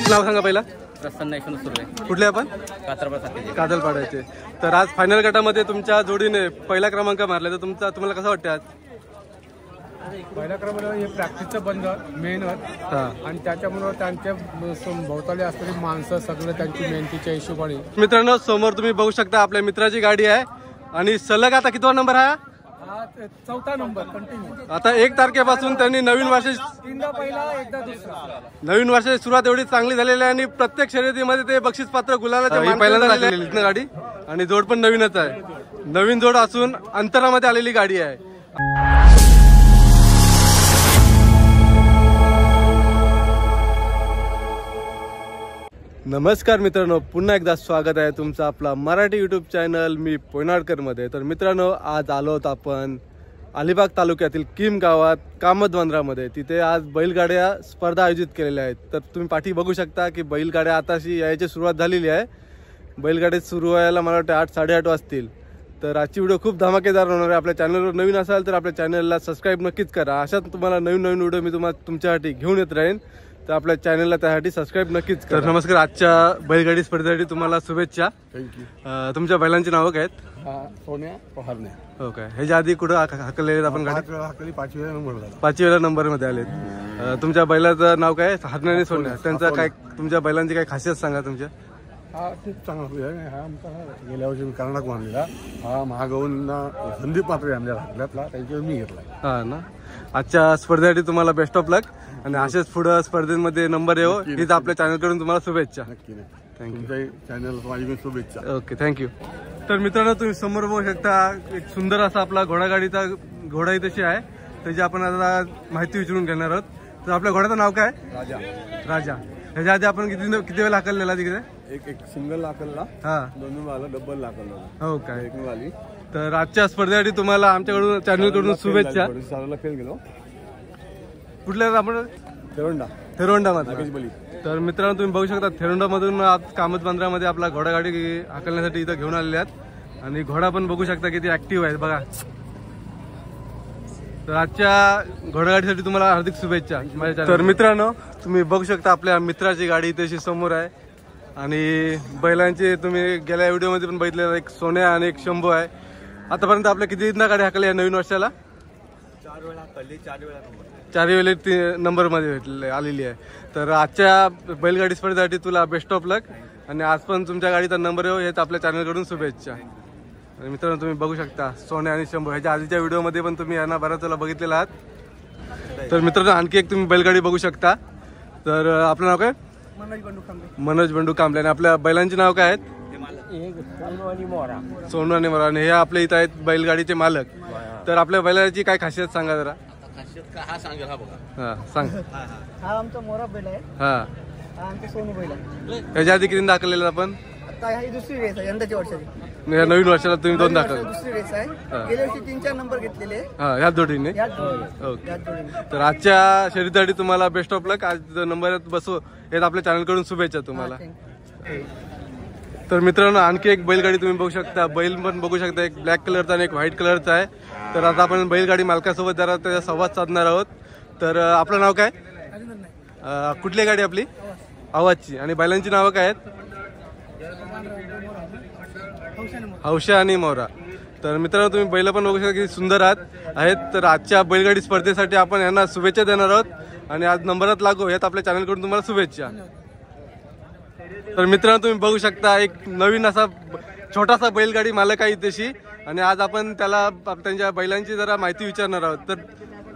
आपलं नाव सांगा पहिला. प्रसन्न यशवंत सुर्वे. कुठले आपण? कातलपाड्याचे. तर आज फायनल गटामध्ये तुमच्या जोडीने पहिला क्रमांक मारला, तर तुम्हाला कसं वाटतं आज? पहिल्या क्रमांकावर हे प्रॅक्टिसचं बंधन मेहनत आणि त्याच्यामुळे त्यांच्या भोवताली असणारी माणसं सगळं त्यांची मेहनतीच्या हिशोबाने. मित्रांनो, समोर तुम्ही बघू शकता आपल्या मित्राची गाडी आहे आणि सलग आता कितवा नंबर आहे? चौथा नंबर कंटिन्यू. आता 1 तारखेपासून त्यांनी नवीन वर्षाची सुरुवात एवढी चांगली झालेली आहे आणि प्रत्येक शर्यतीमध्ये ते बक्षीस पात्र गुलालाच्या पहिल्यांदा लागलेली गाडी आणि जोड पण नवीनच आहे. नवीन जोड असून अंतरामध्ये आलेली गाडी आहे. नमस्कार मित्रांनो, पुन्हा एकदा स्वागत आहे तुमचं आपला मराठी यूट्यूब चॅनल मी पोयनाडकरमध्ये. तर मित्रांनो, आज आलो आहोत आपण अलिबाग तालुक्यातील किम गावात कामत बंदरामध्ये. तिथे आज बैलगाड्या स्पर्धा आयोजित केलेल्या आहेत. तर तुम्ही पाठी बघू शकता की बैलगाड्या आताशी यायची सुरुवात झालेली आहे. बैलगाडी सुरू व्हायला मला वाटतं 8-8:30 वाजतील. तर आजची व्हिडिओ खूप धमाकेदार होणार आहे. आपल्या चॅनलवर नवीन असाल तर आपल्या चॅनलला सबस्क्राईब नक्कीच करा. अशाच तुम्हाला नवीन व्हिडिओ मी तुमच्यासाठी घेऊन येत राहीन. तर आपल्या चॅनलला त्यासाठी सबस्क्राईब नक्कीच करा. तर नमस्कार, आजच्या बैलगाडी स्पर्धेसाठी तुम्हाला शुभेच्छा. थँक्यू. तुमच्या बैलांची नावं काय आहेत? सोन्या पहारणे. हो काय, ह्याच्या आधी कुठं हाकलले आहेत आपण गाडी? 5 वेळा नंबर मध्ये आलेत. तुमच्या बैलाचं नाव काय? हरणे आणि सोन्या. त्यांचा काय, तुमच्या बैलांची काय खासियत सांगा तुमच्या? हा खूप चांगला आहे. हा आमचा गेल्या वर्षी मी कर्नाटक आणलेला. हा महागौन संदीप मात्रे आणलेला हाकल्यातला, त्यांच्यावर मी घेतला. हा ना. आजच्या स्पर्धेसाठी तुम्हाला बेस्ट ऑफ लक आणि असेच पुढे स्पर्धेमध्ये नंबर येऊ हीच आपल्या चॅनलकडून तुम्हाला शुभेच्छा. थँक्यू. चॅनल माझी शुभेच्छा. Okay, thank you. तर मित्रांनो, तुम्ही समोर बघू शकता एक सुंदर असा आपला घोडागाडीचा घोडाही तशी आहे, त्याची आपण आता माहिती विचारून घेणार आहोत. तर आपल्या घोड्याचं नाव काय? राजा. ह्याच्या आधी आपण किती वेळा हाकललेला तिकडे? एक सिंगल लाकलला. हा, 2 आला, डबल लाकलला. हो काय. एक आली. तर आजच्या स्पर्धेसाठी तुम्हाला आमच्याकडून चॅनलकडून शुभेच्छा. साराला फेल गेलो. कुठल्या आपण? थेरोंडा मध्ये. तर मित्रांनो, तुम्ही बघू शकता थेरोंडा मधून कामत बंदरामध्ये आपला घोडागाडी हाकलण्यासाठी इथं घेऊन आलेले आहेत आणि घोडा पण बघू शकता किती ऍक्टिव्ह आहे बघा. तर आजच्या घोडागाडीसाठी तुम्हाला हार्दिक शुभेच्छा. तर मित्रांनो, तुम्ही बघू शकता आपल्या मित्राची गाडी इथे समोर आहे आणि बैलांचे तुम्ही गेल्या व्हिडिओमध्ये पण बघितलेलं, एक सोन्या आणि एक शंभू आहे. आतापर्यंत आपल्या किती गाडी हाकली आहे नवीन वर्षाला? 4 वेळा हाकलली, 4 वेळा 4 वेळेला नंबर मध्ये आलेली आहे. तर आजच्या बैलगाडी स्पर्धेसाठी तुला बेस्ट ऑफ लक आणि आज पण तुमच्या गाडीचा नंबर येऊ हेच आपल्या चॅनलकडून शुभेच्छा. आणि मित्रांनो, तुम्ही बघू शकता सोन्या आणि शंभू ह्याच्या आधीच्या व्हिडिओमध्ये पण तुम्ही यांना बऱ्याच वेळा बघितलेला आहात. तर मित्रांनो, आणखी एक तुम्ही बैलगाडी बघू शकता. तर आपलं नाव काय? मनोज बंडू कांबळे. आणि आपल्या बैलांची नाव काय आहेत? सोनू आणि मोरा. आणि हे आपल्या इथं आहेत बैलगाडीचे मालक. तर आपल्या बैलाची काय खासियत सांगा जरा. हा सांगेल. हा बघा. हा सांग. हा आमचा मोरा बैल आहे. हा, हा आमचा सोनू बैल आहे. ह्याच्या आधी किती दाखवलेलं आपण? आता ही दुसरी रेस आहे यंदाच्या वर्षाची. या नवीन वर्षाला तुम्ही 2 दाखवले. दुसरी रेस आहे. गेल्या वर्षी 3-4 नंबर घेतलेले. हा, ह्याच जोडीने. ओके. तर आजच्या शर्यतीसाठी तुम्हाला बेस्ट ऑफ लक. आज नंबर बसू हेच आपल्या चॅनलकडून शुभेच्छा तुम्हाला. तर मित्रांनो, आणखी एक बैलगाडी तुम्ही बघू शकता. बैल पण बघू शकता, एक ब्लॅक कलरचा आणि एक व्हाईट कलरचा आहे. तर आता आपण बैलगाडी मालकासोबत जरा त्याचा संवाद साधणार आहोत. तर आपलं नाव काय? कुठली गाडी आपली? आवाजची. आणि बैलांची नावं काय आहेत? हौशा आणि मोरा. तर मित्रांनो, तुम्ही बैल पण बघू शकता की सुंदर आहेत. तर आजच्या बैलगाडी स्पर्धेसाठी आपण यांना शुभेच्छा देणार आहोत आणि आज नंबरात लागू यात आपल्या चॅनलकडून तुम्हाला शुभेच्छा. तर मित्रांनो, तुम्ही बघू शकता एक नवीन असा छोटासा बैलगाडी मालक आहे इथेशी आणि आज आपण त्याला त्यांच्या बैलांची जरा माहिती विचारणार आहोत. तर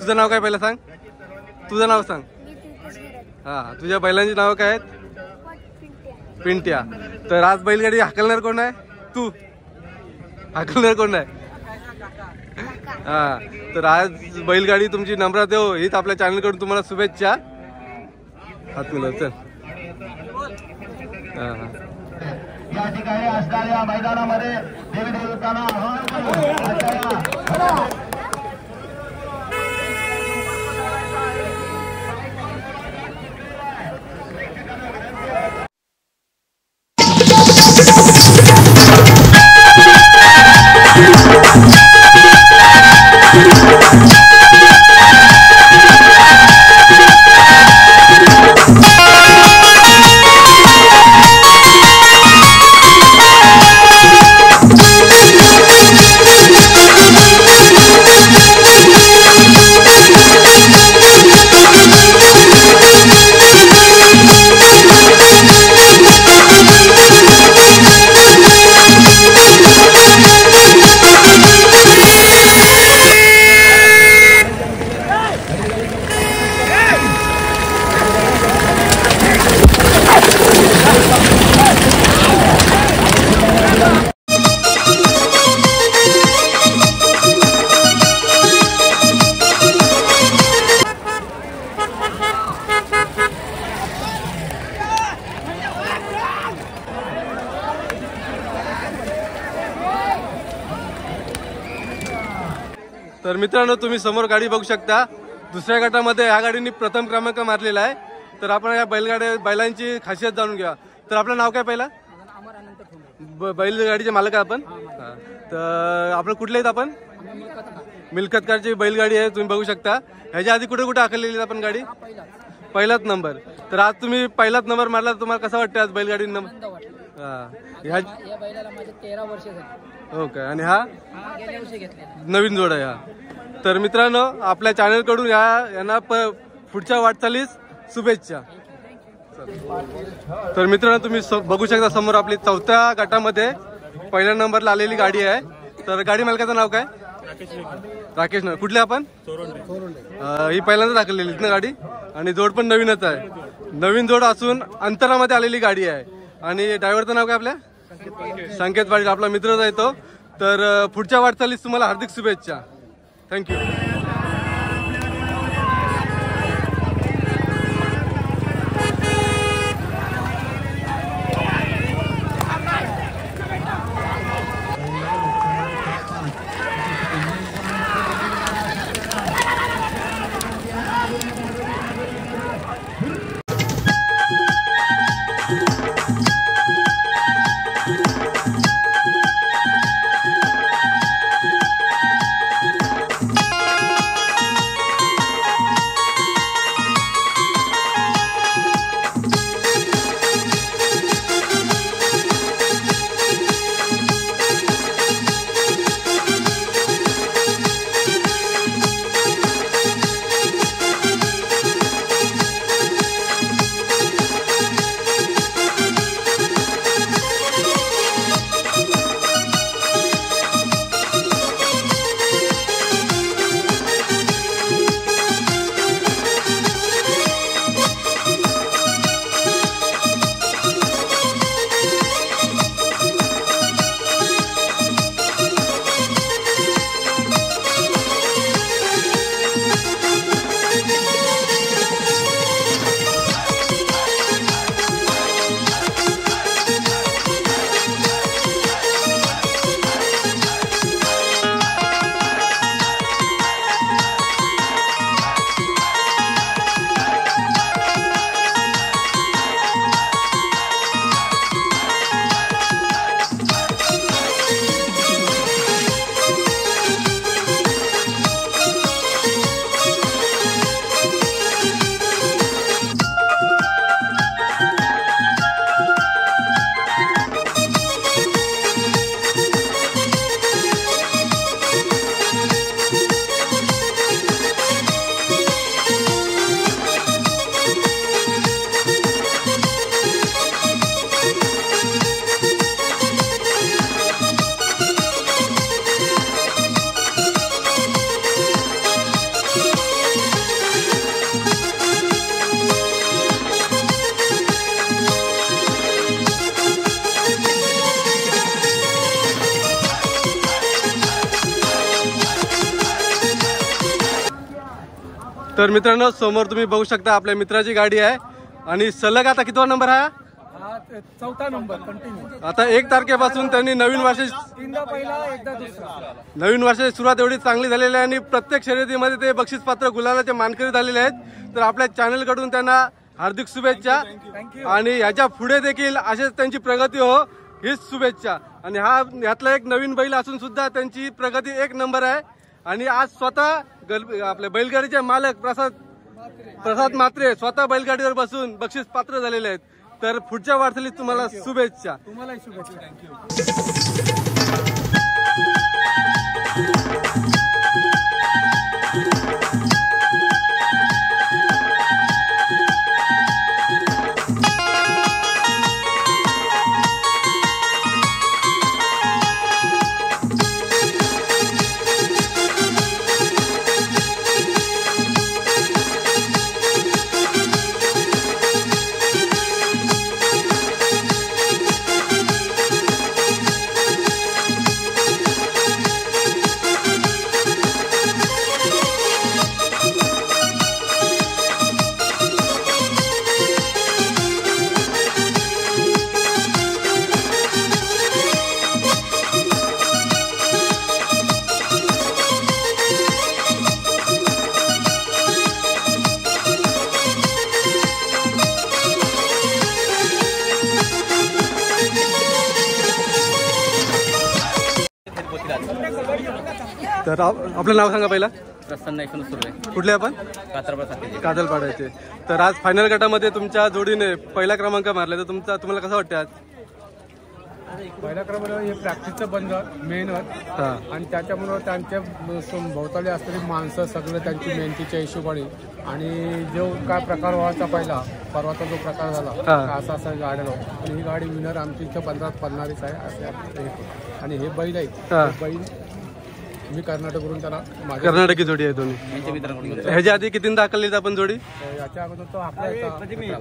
तुझं नाव काय पहिलं सांग? तुझं नाव सांग. हा, तुझ्या बैलांची नावं काय आहेत? पिंट्या. तर आज बैलगाडी हाकलणार कोण आहे? तू हाकलणार कोण आहे? हा, तर आज बैलगाडी तुमची नंबरात येऊ हीच आपल्या चॅनलकडून तुम्हाला शुभेच्छा. हात मिळव. चल. या ठिकाणी असणाऱ्या मैदानामध्ये देवी देवतांना तर मित्रांनो तुम्ही समोर गाडी बघू शकता, दुसऱ्या गटामध्ये ह्या गाडीने प्रथम क्रमांक मारलेला आहे. तर आपण या बैलांची खासियत जाणून घ्या. तर आपलं नाव काय पहिला? बैलगाडीचे मालक आहे आपण. तर आपण कुठले आहेत आपण? मिल्कतकारची बैलगाडी आहे, तुम्ही बघू शकता. ह्याच्या आधी कुठे कुठे आखलेली आहे आपण गाडी? पहिलाच नंबर. तर आज तुम्ही पहिलाच नंबर मारला, तुम्हाला कसं वाटतं आज बैलगाडी नंबर? या बैलाला माझे 13 वर्ष झाली. ओके. आणि हा गेल्या वर्षी घेतले. नवीन जोड आहे हा. तर मित्रांनो आपल्या चॅनल कडून यांना पुढच्या वाटचालीस शुभेच्छा. तर मित्रांनो तुम्ही बघू शकता समोर आपली 4थ्या गटामध्ये पहिल्या नंबरला आलेली गाडी आहे. तर गाडी मालकाचं नाव काय? राकेश. कुठले आपण? ही पहिल्यांदा दाखवलेली ना गाडी, आणि जोड पण नवीनच आहे. नवीन जोड असून अंतरामध्ये आलेली गाडी आहे. आणि ड्रायव्हरचं नाव काय आपल्या? संकेत पाटील, आपला मित्रच आहे तो. तर पुढच्या वाटचालीस तुम्हाला हार्दिक शुभेच्छा. थँक्यू. तर मित्रांनो समोर तुम्ही बघू शकता आपल्या मित्राची गाडी आहे. आणि सलग आता कितवा नंबर आहे? 4था नंबर कंटिन्यू. आता 1 तारखेपासून त्यांनी नवीन वर्ष तीनदा पहिला, एकदा दुसरा. नवीन वर्षाची सुरुवात एवढी चांगली झालेली आहे आणि प्रत्येक शर्यतीमध्ये ते बक्षीस पात्र गुलालाचे मानकरी झालेले आहेत. तर आपल्या चॅनल कडून त्यांना हार्दिक शुभेच्छा. आणि ह्याच्या पुढे देखील अशीच त्यांची प्रगती हो, हीच शुभेच्छा. आणि यातला एक नवीन बैल असून सुद्धा त्यांची प्रगती 1 नंबर आहे. आणि आज स्वतः आपल्या बैलगाडीचे मालक प्रसाद म्हात्रे स्वतः बैलगाडीवर बसून बक्षीस पात्र झालेले आहेत. तर पुढच्या वाटचालीत तुम्हाला शुभेच्छा. तुम्हाला शुभेच्छा. थँक्यू. तर आपलं नाव सांगा पहिला. प्रसन्न यशवंत सुर्वे, कुठले आपण? कातरपाड. काजलपाड्याचे. तर आज फायनल गटामध्ये तुमच्या जोडीने पहिला क्रमांक मारला, तर तुम्हाला कसं वाटतं आज? पहिल्या क्रमांकाला हे प्रॅक्टिसचं बंधन मेहनत आणि त्याच्यामुळं त्यांच्या भोवताली असलेली माणसं सगळं त्यांची मेहनतीच्या हिशोबाने आणि जो काय प्रकार व्हायचा पहिला परवाचा जो प्रकार झाला असा गाड्या आणि ही गाडी विनर आमची इथं 15 पडणारीच आहे असे. आणि हे बैल आहे, बैल मी कर्नाटकवरून त्याला कर्नाटकी जोडी आहे दोन्ही. ह्याच्या आधी कितींदा हाकलली आपण जोडी? याच्या अगोदर तो आपल्या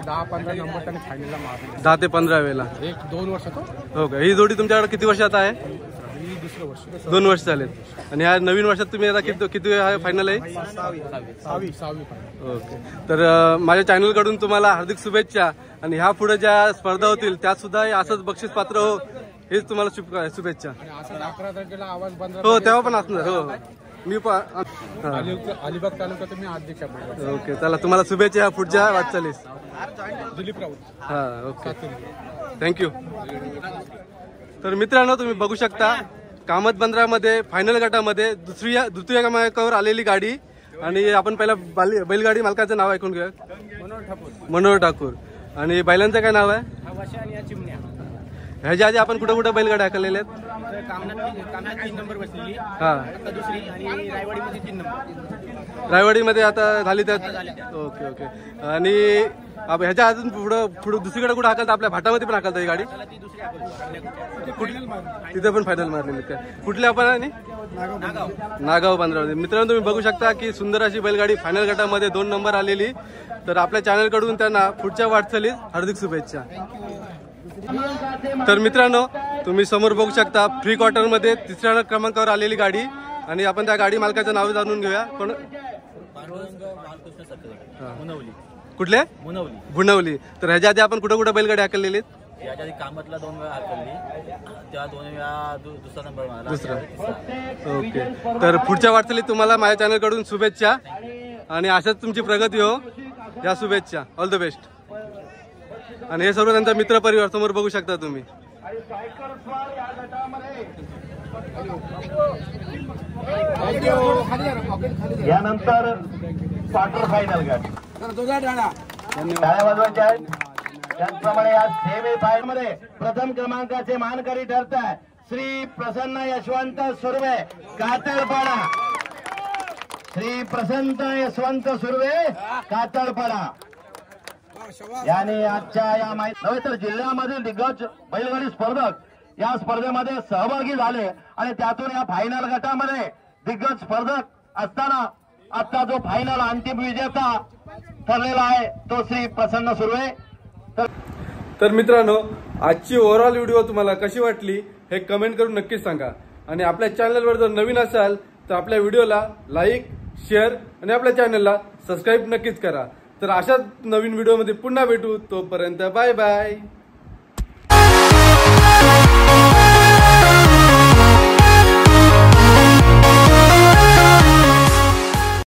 10-15 नंबर त्याने फायनलला मारला. 10 ते 15 वेळेला. 1-2 वर्ष तो. हो का? ही जोडी तुमच्याकडे किती वर्षात आहे? ही दुसरं वर्ष. 2 वर्ष झालेत. आणि ह्या नवीन वर्षात तुम्ही आता किती फायनल आहे? 6वी. ओके. तर माझ्या चॅनल कडून तुम्हाला हार्दिक शुभेच्छा. आणि ह्या पुढे ज्या स्पर्धा होतील त्यात सुद्धा असंच बक्षीस पात्र हो, हेच तुम्हाला शुभेच्छा. असं 11 तारखेला आवाज बंद. हो तेव्हा पण असणार. हो मी अलिबाग तालुक्यात मी अध्यक्ष. ओके चला, तुम्हाला शुभेच्छा पुढच्या वाटचालीस. दिलीप राऊत. हा ओके, थँक्यू. तर मित्रांनो तुम्ही बघू शकता कामत बंदरामध्ये फायनल गटामध्ये द्वितीय क्रमांकावर आलेली गाडी. आणि आपण पहिला बैलगाडी मालकाचं नाव ऐकून घेऊया. मनोहर ठाकूर. आणि बैलांचं काय नाव आहे? ह्याच्या आधी आपण कुठे कुठे बैलगाड्या हाकलेल्या आहेत? हा, रायवाडीमध्ये आता झाली त्यात. Okay okay. आणि ह्याच्या अजून पुढे दुसरीकडे कुठे हाकलता? आपल्या भाटामध्ये पण हाकलता ही गाडी? तिथे पण फायनल मारलेली काय? कुठल्या आपण? आणि नागाव 15. मित्रांनो तुम्ही बघू शकता की सुंदर अशी बैलगाडी फायनल गटामध्ये 2 नंबर आलेली. तर आपल्या चॅनल कडून त्यांना पुढच्या वाटचालीस हार्दिक शुभेच्छा. तर मित्रांनो तुम्ही समोर बघू शकता फ्री क्वार्टर मध्ये 3ऱ्या क्रमांकावर आलेली गाडी. आणि आपण त्या गाडी मालकाचं नाव जाणून घेऊया. कोण? कुठल्या? गुणवली. तर ह्याच्या आधी आपण कुठे कुठे बैलगाडी हाकललेली? याच्या आधी कामतला 2 वेळा हाकलली, तेव्हा 2 वेळा दुसरा नंबर मारला. दुसरा. ओके. तर पुढच्या वाटचालीत तुम्हाला माझ्या चॅनल कडून शुभेच्छा आणि अशाच तुमची प्रगती हो, या शुभेच्छा. All the best. आणि हे सर्व त्यांचा मित्र परिवार समोर बघू शकता तुम्ही. यानंतर क्वार्टर फायनल गट वाजवायचे आहेत. त्याचप्रमाणे या सेमी फायनल मध्ये प्रथम क्रमांकाचे मानकरी ठरत आहे श्री प्रसन्न यशवंत सुर्वे कातळपाडा. श्री प्रसन्न यशवंत सुर्वे कातळपाडा यांनी आजच्या या नव्हे तर जिल्ह्यामधील दिग्गज बैलगाडी स्पर्धक या स्पर्धेमध्ये सहभागी झाले. आणि त्यातून या फायनल गटामध्ये दिग्गज स्पर्धक असताना आता जो फायनल अंतिम विजेता ठरलेला आहे तो श्री प्रसन्न सुर्वे. तर मित्रांनो आजची ओव्हरऑल व्हिडिओ तुम्हाला कशी वाटली हे कमेंट करून नक्कीच सांगा. आणि आपल्या चॅनलवर जर नवीन असाल तर आपल्या व्हिडिओला लाईक, शेअर आणि आपल्या चॅनलला सबस्क्राईब नक्कीच करा. तर अशाच नवीन व्हिडिओमध्ये पुन्हा भेटू. तोपर्यंत बाय बाय.